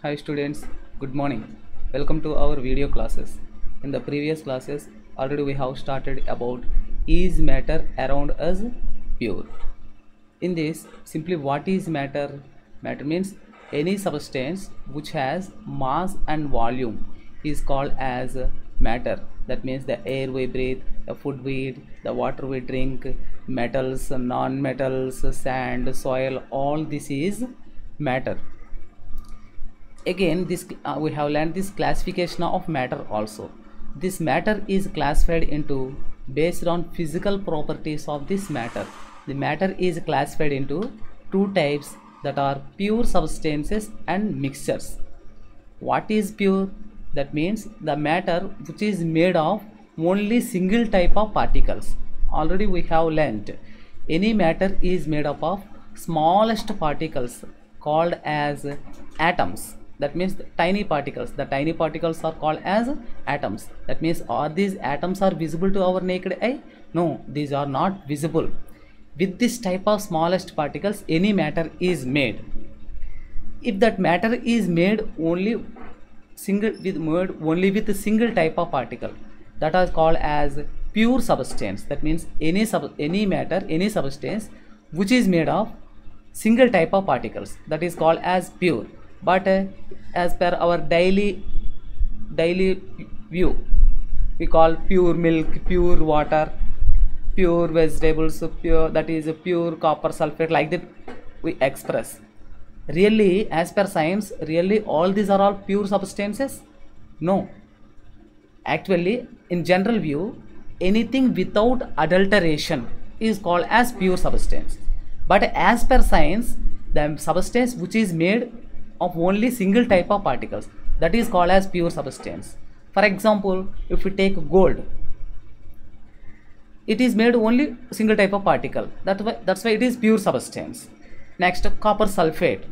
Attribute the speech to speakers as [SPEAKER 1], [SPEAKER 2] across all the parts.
[SPEAKER 1] Hi students, good morning. Welcome to our video classes. In the previous classes, already we have started about is matter around us pure. In this, simply what is matter? Matter means any substance which has mass and volume is called as matter. That means the air we breathe, the food we eat, the water we drink, metals, non-metals, sand, soil, all this is matter. Again this we have learned this classification of matter also. This matter is classified into based on physical properties of this matter. The matter is classified into two types, that are pure substances and mixtures. What is pure? That means the matter which is made of only single type of particles. Already we have learned any matter is made up of smallest particles called as atoms. That means the tiny particles. The tiny particles are called as atoms. That means are these atoms are visible to our naked eye? No, these are not visible. With this type of smallest particles, any matter is made. If that matter is made only with a single type of particle, that is called as pure substance. That means any substance which is made of single type of particles, that is called as pure. But as per our daily view, we call pure milk, pure water, pure vegetables, pure, that is pure copper sulfate, like that we express. Really, as per science, really all these are all pure substances? No. Actually, in general view, anything without adulteration is called as pure substance. But as per science, the substance which is made of only single type of particles, that is called as pure substance. For example, if we take gold, it is made only single type of particle. That's why it is pure substance. Next, copper sulfate,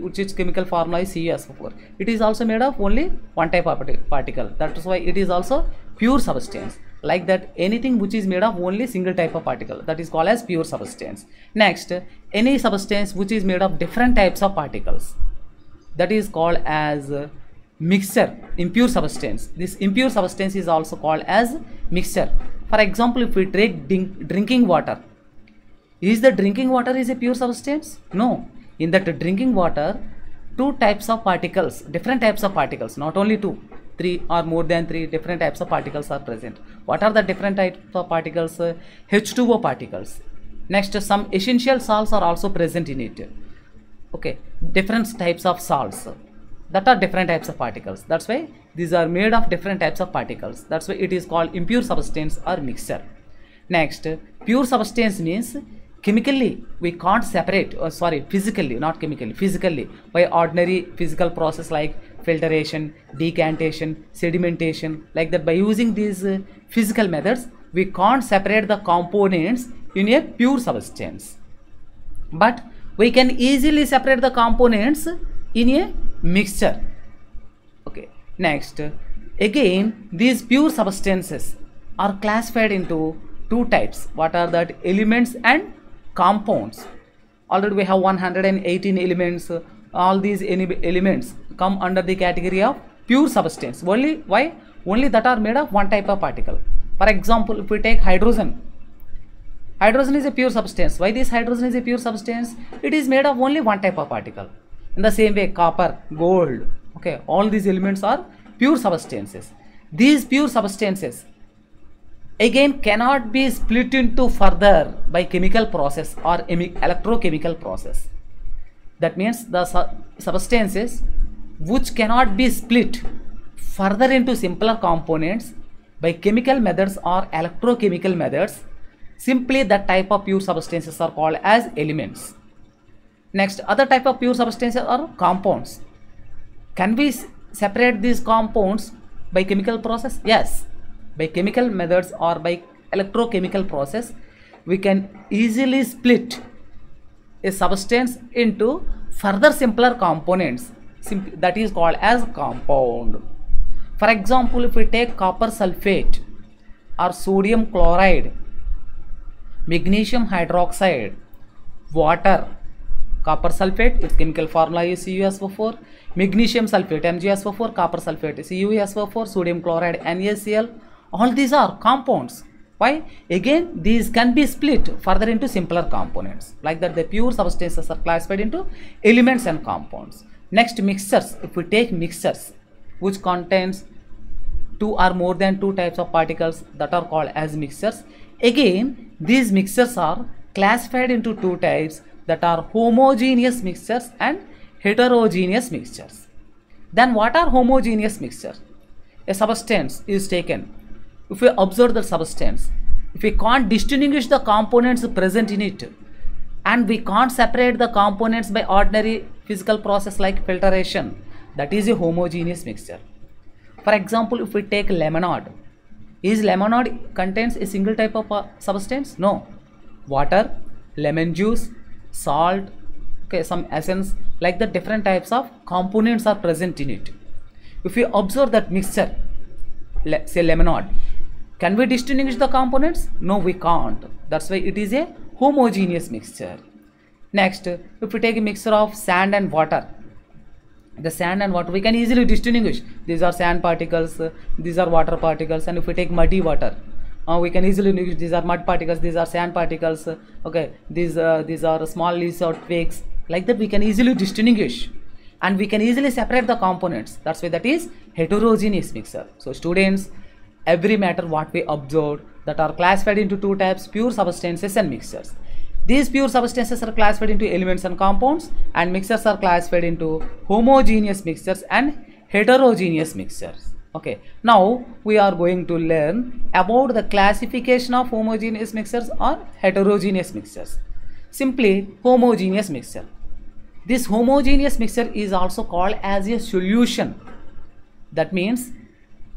[SPEAKER 1] which its chemical formula is CuSO4. It is also made of only one type of particle. That is why it is also pure substance. Like that, anything which is made of only single type of particle, that is called as pure substance. Next, any substance which is made of different types of particles, that is called as mixture, impure substance. This impure substance is also called as mixture. For example, if we take drinking water, is the drinking water is a pure substance? No. In that drinking water, two types of particles, different types of particles, not only two, three or more than three different types of particles are present. What are the different types of particles? H2O particles. Next, some essential salts are also present in it. Okay, different types of salts, that are different types of particles. That's why these are made of different types of particles. That's why it is called impure substance or mixture. Next, pure substance means chemically we can't separate, physically, not chemically, physically, by ordinary physical process like filtration, decantation, sedimentation, like that. By using these physical methods, we can't separate the components in a pure substance. But we can easily separate the components in a mixture. Okay. Next, again, these pure substances are classified into two types. What are that? Elements and compounds. Already we have 118 elements. All these elements come under the category of pure substance. Only why? Only that are made of one type of particle. For example, if we take hydrogen, hydrogen is a pure substance. Why this hydrogen is a pure substance? It is made of only one type of particle. In the same way, copper, gold, okay, all these elements are pure substances. These pure substances again cannot be split into further by chemical process or electrochemical process. That means the substances which cannot be split further into simpler components by chemical methods or electrochemical methods, simply that type of pure substances are called as elements. Next, other type of pure substances are compounds. Can we separate these compounds by chemical process? Yes. By chemical methods or by electrochemical process, we can easily split a substance into further simpler components. That is called as compound. For example, if we take copper sulfate or sodium chloride, magnesium hydroxide, water, Copper sulfate, its chemical formula is CuSO4. Magnesium sulfate, MgSO4. Copper sulfate, CuSO4. Sodium chloride, NaCl. All these are compounds. Why? Again, these can be split further into simpler components. Like that, the pure substances are classified into elements and compounds. Next, mixtures. If we take mixtures which contains two or more than two types of particles, that are called as mixtures. Again, these mixtures are classified into two types, that are homogeneous mixtures and heterogeneous mixtures. Then what are homogeneous mixtures? A substance is taken. If we observe the substance, if we can't distinguish the components present in it, and we can't separate the components by ordinary physical process like filtration, that is a homogeneous mixture. For example, if we take lemonade, is lemonade contains a single type of substance? No. Water, lemon juice, salt, okay, some essence, like the different types of components are present in it. If we observe that mixture, say lemonade, can we distinguish the components? No, we can't. That's why it is a homogeneous mixture. Next, if we take a mixture of sand and water, the sand and water we can easily distinguish. These are sand particles, these are water particles. And if we take muddy water, we can easily distinguish these are mud particles, these are sand particles. Okay, these are small leaves or twigs. Like that, we can easily distinguish, and we can easily separate the components. That's why that is heterogeneous mixture. So students, every matter what we observed, that are classified into two types, pure substances and mixtures. These pure substances are classified into elements and compounds, and mixtures are classified into homogeneous mixtures and heterogeneous mixtures. Okay, now we are going to learn about the classification of homogeneous mixtures or heterogeneous mixtures. Simply, homogeneous mixture. This homogeneous mixture is also called as a solution. That means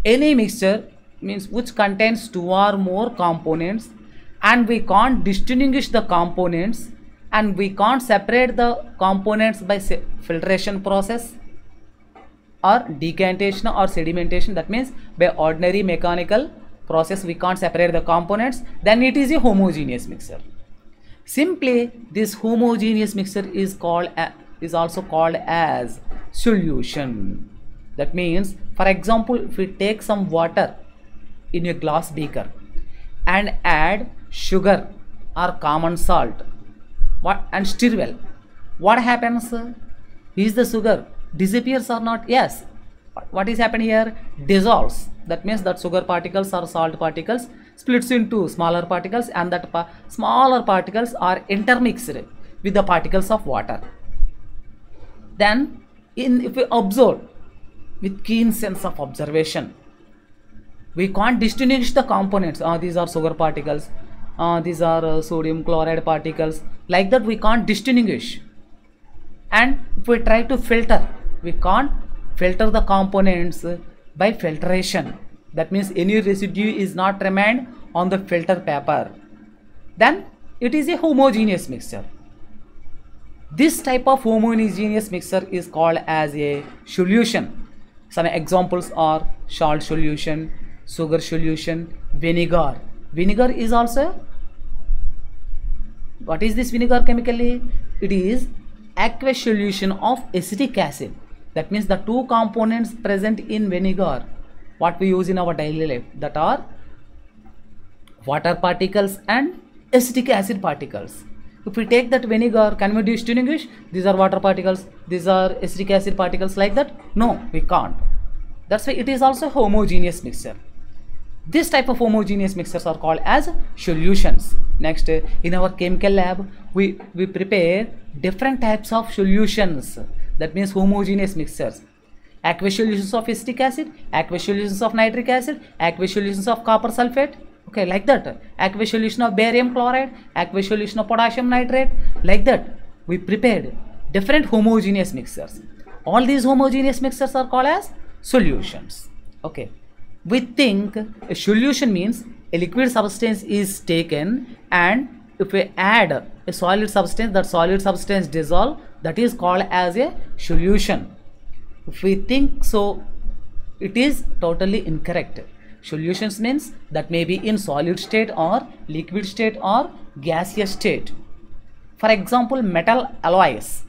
[SPEAKER 1] any mixture means which contains two or more components, and we can't distinguish the components, and we can't separate the components by filtration process or decantation or sedimentation. That means by ordinary mechanical process we can't separate the components, then it is a homogeneous mixture. Simply, this homogeneous mixture is also called as solution. That means, for example, if we take some water in a glass beaker and add sugar or common salt and stir well, what happens? Is the sugar disappears or not? Yes. What is happening here? Dissolves. That means that sugar particles or salt particles splits into smaller particles, and that smaller particles are intermixed with the particles of water. Then if we observe with keen sense of observation, we can't distinguish the components. These are sugar particles, these are sodium chloride particles. Like that, we can't distinguish. And if we try to filter, we can't filter the components by filtration. That means any residue is not remained on the filter paper. Then it is a homogeneous mixture. This type of homogeneous mixture is called as a solution. Some examples are salt solution, sugar solution, vinegar. Vinegar is also, what is this vinegar chemically? It is aqueous solution of acetic acid. That means the two components present in vinegar, what we use in our daily life, that are water particles and acetic acid particles. If we take that vinegar, can we distinguish? These are water particles, these are acetic acid particles, like that? No, we can't. That's why it is also homogeneous mixture. This type of homogeneous mixtures are called as solutions. Next, in our chemical lab, we prepare different types of solutions. That means homogeneous mixtures. Aqueous solutions of acetic acid, aqueous solutions of nitric acid, aqueous solutions of copper sulfate. Okay, like that. Aqueous solution of barium chloride, aqueous solution of potassium nitrate. Like that, we prepared different homogeneous mixtures. All these homogeneous mixtures are called as solutions. Okay. We think a solution means a liquid substance is taken, and if we add a solid substance, that solid substance dissolve, that is called as a solution. If we think so, it is totally incorrect. Solutions means that may be in solid state or liquid state or gaseous state. For example, metal alloys.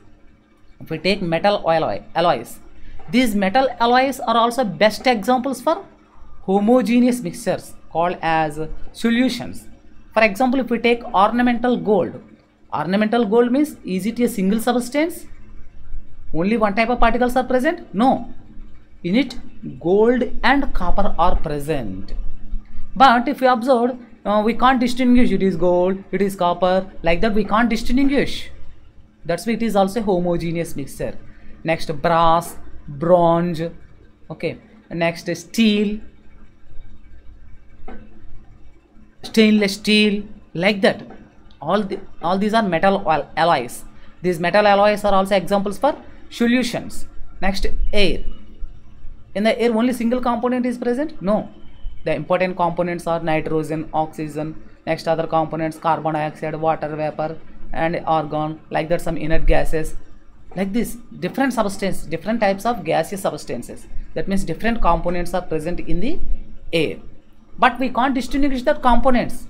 [SPEAKER 1] If we take metal alloys, these metal alloys are also best examples for homogeneous mixtures called as solutions. For example, if we take ornamental gold means, is it a single substance? Only one type of particles are present? No. In it, gold and copper are present. But if you observe, we can't distinguish it is gold, it is copper, like that we can't distinguish. That's why it is also a homogeneous mixture. Next, brass, bronze, okay. Next, steel, stainless steel, like that. All these are metal alloys. These metal alloys are also examples for solutions. Next, air. In the air, only single component is present? No. The important components are nitrogen, oxygen, next other components, carbon dioxide, water vapor, and argon, like that some inert gases. Like this, different substances, different types of gaseous substances. That means different components are present in the air. But we can't distinguish the components.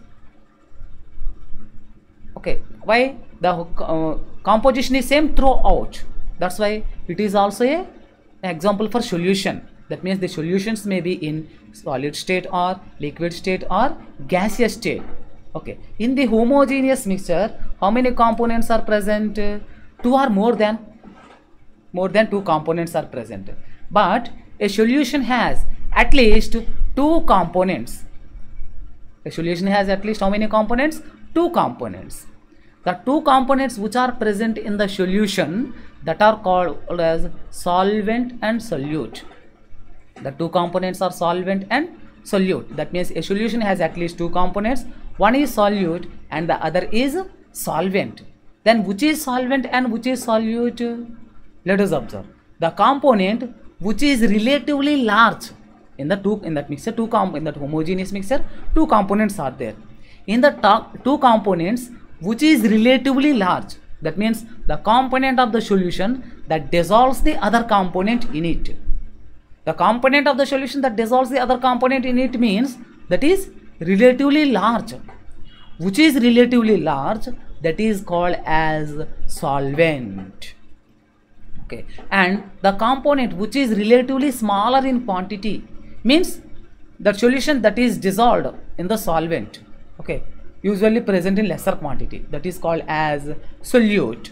[SPEAKER 1] Okay, why? The composition is same throughout. That's why it is also an example for solution. That means the solutions may be in solid state or liquid state or gaseous state. Okay, in the homogeneous mixture, how many components are present? Two or more than two components are present. But a solution has at least two components. A solution has at least how many components? Two components. The two components which are present in the solution, that are called as solvent and solute. The two components are solvent and solute. That means a solution has at least two components. One is solute and the other is solvent. Then which is solvent and which is solute? Let us observe. The component which is relatively large in that homogeneous mixture, two components are there. In the two components which is relatively large, that means the component of the solution that dissolves the other component in it. The component of the solution that dissolves the other component in it means that is relatively large. Which is relatively large, that is called as solvent. Okay, and the component which is relatively smaller in quantity means the solution that is dissolved in the solvent, okay, usually present in lesser quantity, that is called as solute.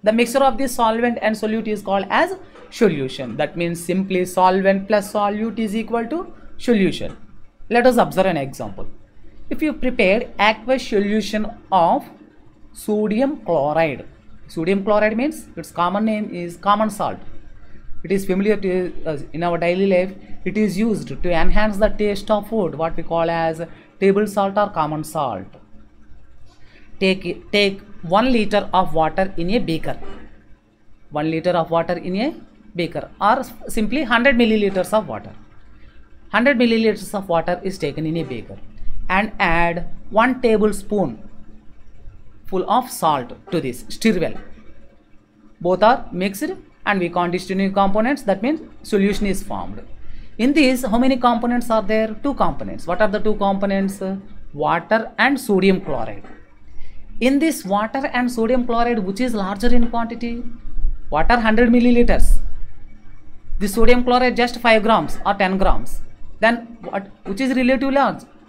[SPEAKER 1] The mixture of this solvent and solute is called as solution. That means simply solvent plus solute is equal to solution. Let us observe an example. If you prepared aqueous solution of sodium chloride means its common name is common salt. It is familiar to us in our daily life. It is used to enhance the taste of food, what we call as table salt or common salt. Take 1 liter of water in a beaker. 1 liter of water in a beaker, or simply 100 milliliters of water. 100 milliliters of water is taken in a beaker and add 1 tablespoon full of salt to this. Stir well. Both are mixed and we can't distinguish components. That means solution is formed. In this, how many components are there? Two components. What are the two components? Water and sodium chloride. In this water and sodium chloride, which is larger in quantity? Water 100 milliliters. The sodium chloride just 5 grams or 10 grams. Then what? Which is relatively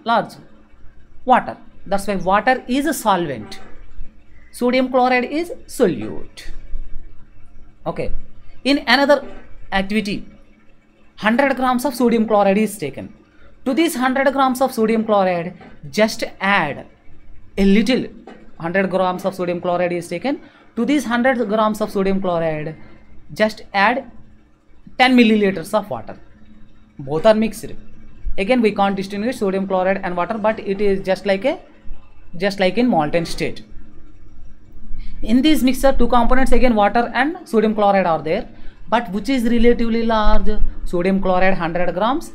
[SPEAKER 1] large? Water. That's why water is a solvent. Sodium chloride is solute. Okay. In another activity, 100 grams of sodium chloride is taken. To this 100 grams of sodium chloride, just add a little. 100 grams of sodium chloride is taken. To this 100 grams of sodium chloride, just add 10 milliliters of water. Both are mixed. Again, we can't distinguish sodium chloride and water, but it is just like in molten state. In this mixture, two components, again water and sodium chloride are there. But which is relatively large? Sodium chloride 100 grams,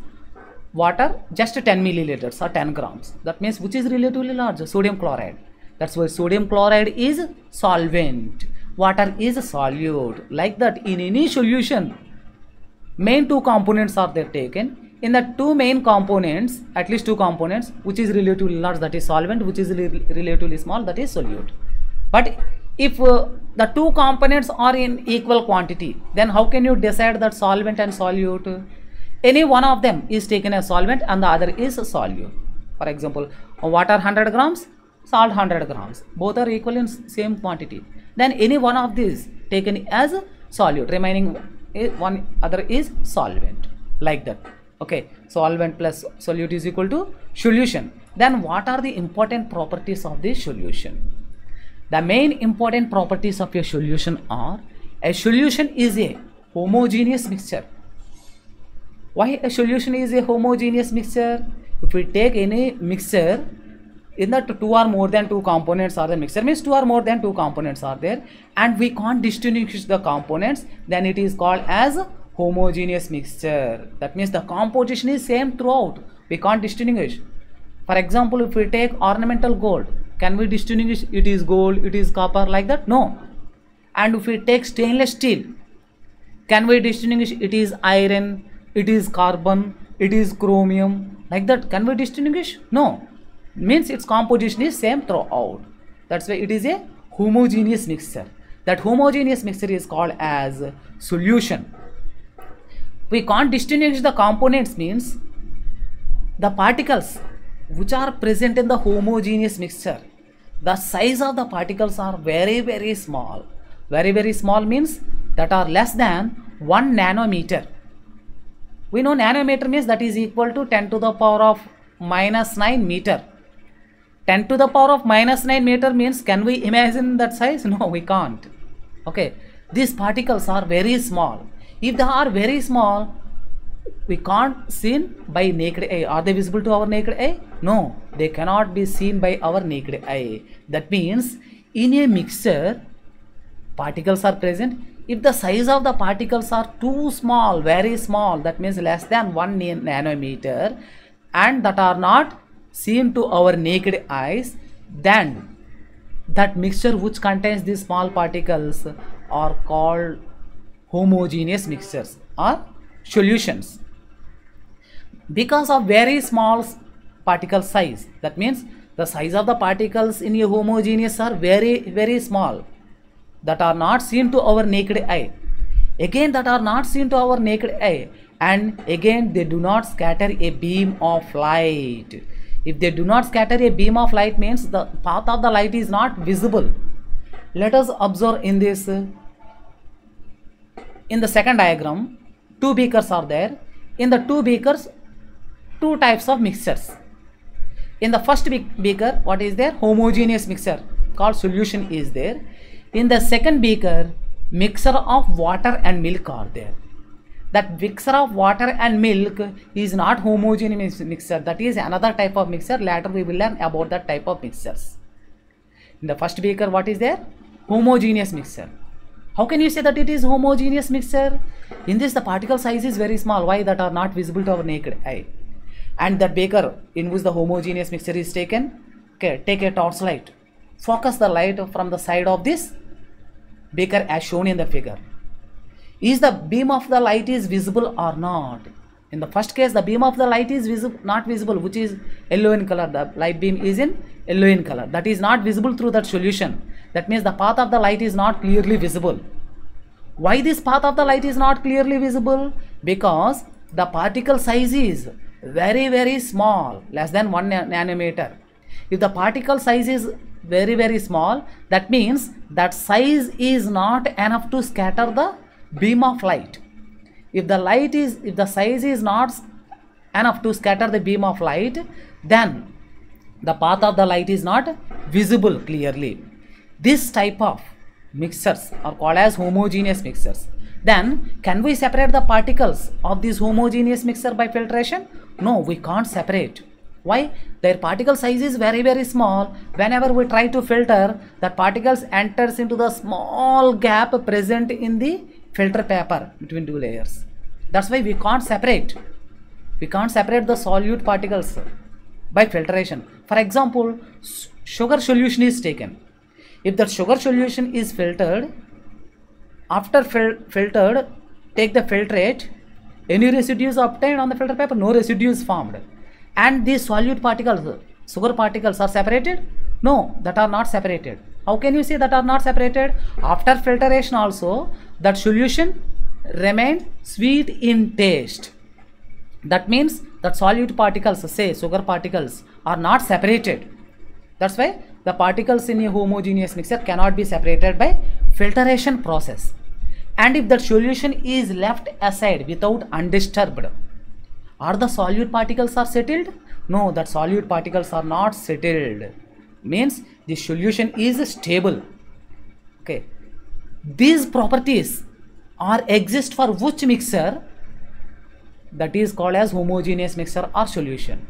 [SPEAKER 1] water just 10 milliliters or 10 grams. That means which is relatively large? Sodium chloride. That's why sodium chloride is solvent. Water is solute. Like that, in any solution, main two components are there taken. In the two main components, at least two components, which is relatively large, that is solvent, which is relatively small, that is solute. But if the two components are in equal quantity, then how can you decide that solvent and solute? Any one of them is taken as solvent and the other is a solute. For example, water 100 grams, salt 100 grams. Both are equal in same quantity. Then any one of these taken as a solute, remaining one other is solvent. Like that. Okay, solvent plus solute is equal to solution. Then what are the important properties of this solution? The main important properties of a solution are: a solution is a homogeneous mixture. Why a solution is a homogeneous mixture? If we take any mixture, in that two or more than two components are the mixture, means two or more than two components are there, and we can't distinguish the components, then it is called as homogeneous mixture. That means the composition is same throughout. We can't distinguish. For example, if we take ornamental gold, can we distinguish it is gold, it is copper, like that? No. And if we take stainless steel, can we distinguish it is iron, it is carbon, it is chromium, like that? Can we distinguish? No. Means its composition is same throughout. That's why it is a homogeneous mixture. That homogeneous mixture is called as solution. We can't distinguish the components means the particles which are present in the homogeneous mixture, the size of the particles are very, very small. Very, very small means that are less than 1 nanometer. We know nanometer means that is equal to 10 to the power of minus 9 meter. 10 to the power of minus 9 meter means, can we imagine that size? No, we can't. Okay, these particles are very small. If they are very small, we can't see by naked eye. Are they visible to our naked eye? No, they cannot be seen by our naked eye. That means in a mixture, particles are present. If the size of the particles are too small, very small, that means less than 1 nanometer, and that are not seen to our naked eyes, then that mixture which contains these small particles are called homogeneous mixtures or solutions. Because of very small particle size, that means the size of the particles in a homogeneous are very, very small, that are not seen to our naked eye. Again, that are not seen to our naked eye, and again they do not scatter a beam of light. If they do not scatter a beam of light means the path of the light is not visible. Let us observe in this. In the second diagram, two beakers are there. In the two beakers, two types of mixtures. In the first beaker, what is there? Homogeneous mixture called solution is there. In the second beaker, mixture of water and milk are there. That mixture of water and milk is not homogeneous mixture. That is another type of mixture. Later we will learn about that type of mixtures. In the first beaker, what is there? Homogeneous mixture. How can you say that it is homogeneous mixture? In this, the particle size is very small. Why? That are not visible to our naked eye. And that beaker in which the homogeneous mixture is taken, okay, take a torchlight. Focus the light from the side of this beaker as shown in the figure. Is the beam of the light is visible or not? In the first case, the beam of the light is not visible, which is yellow in color. The light beam is in yellow in color. That is not visible through that solution. That means the path of the light is not clearly visible. Why this path of the light is not clearly visible? Because the particle size is very, very small, less than 1 nanometer. If the particle size is very, very small, that means that size is not enough to scatter the beam of light. If the size is not enough to scatter the beam of light, then the path of the light is not visible clearly. This type of mixtures are called as homogeneous mixtures. Then can we separate the particles of this homogeneous mixture by filtration? No, we can't separate. Why? Their particle size is very, very small. Whenever we try to filter, that particles enters into the small gap present in the filter paper between two layers. That's why we can't separate. We can't separate the solute particles by filtration. For example, sugar solution is taken. If that sugar solution is filtered, after filtered, take the filtrate, any residues obtained on the filter paper? No residues formed. And these solute particles, sugar particles are separated? No, that are not separated. How can you say that are not separated? After filtration also, that solution remain sweet in taste. That means that solute particles, say sugar particles, are not separated. That's why the particles in a homogeneous mixture cannot be separated by filtration process. And if that solution is left aside without undisturbed, are the solute particles are settled? No, that solute particles are not settled. Means the solution is stable. Okay. These properties are exist for which mixture? That is called as homogeneous mixture or solution.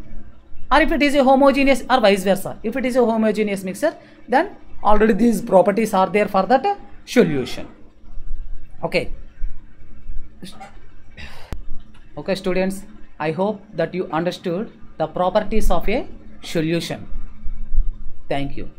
[SPEAKER 1] Or if it is a homogeneous, or vice versa, if it is a homogeneous mixture, then already these properties are there for that solution. Okay. Okay students, I hope that you understood the properties of a solution. Thank you.